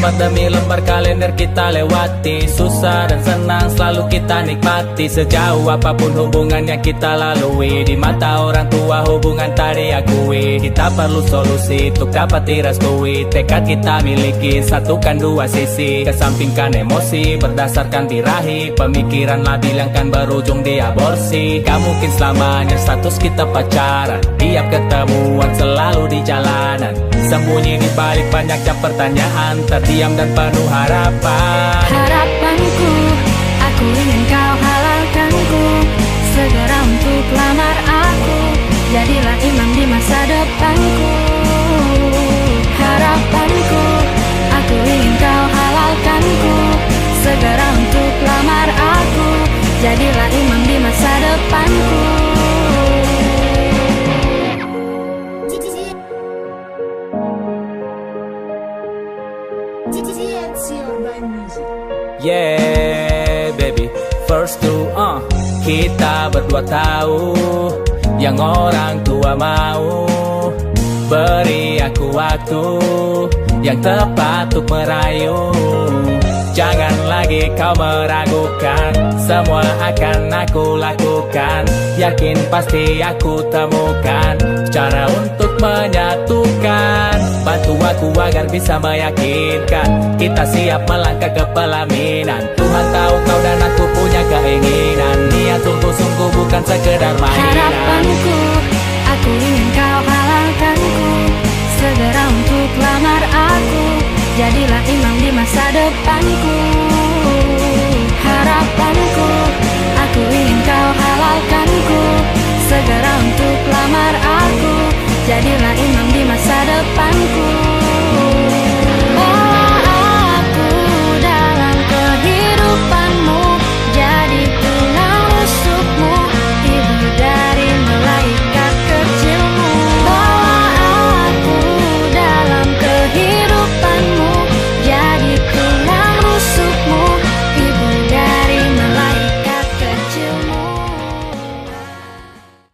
lembar demi lembar kalender kita lewati. Susah dan senang selalu kita nikmati. Sejauh apapun hubungan yang kita lalui, di mata orang tua hubungan tak diakui. Kita perlu solusi untuk dapat direstui. Tekad kita miliki, satukan dua sisi. Kesampingkan emosi berdasarkan birahi. Pemikiran labil yang kan berujung di aborsi. Gak mungkin selamanya status kita pacaran. Tiap ketemuan selalu di jalanan. Sembunyi di balik banyaknya pertanyaan, terdiam dan penuh harapan. Harapanku, aku ingin kau halalkanku. Segera untuk lamar aku, jadilah imam di masa depanku. Harapanku, aku ingin kau halalkanku. Segera untuk lamar aku, jadilah imam di masa depanku. Yeah baby, first to kita berdua tahu yang orang tua mau. Beri aku waktu yang tepat untuk merayu. Jangan lagi kau meragukan, semua akan aku lakukan. Yakin pasti aku temukan cara untuk menyatukan. Bantu aku agar bisa meyakinkan kita siap melangkah ke pelaminan. Tuhan tahu kau dan aku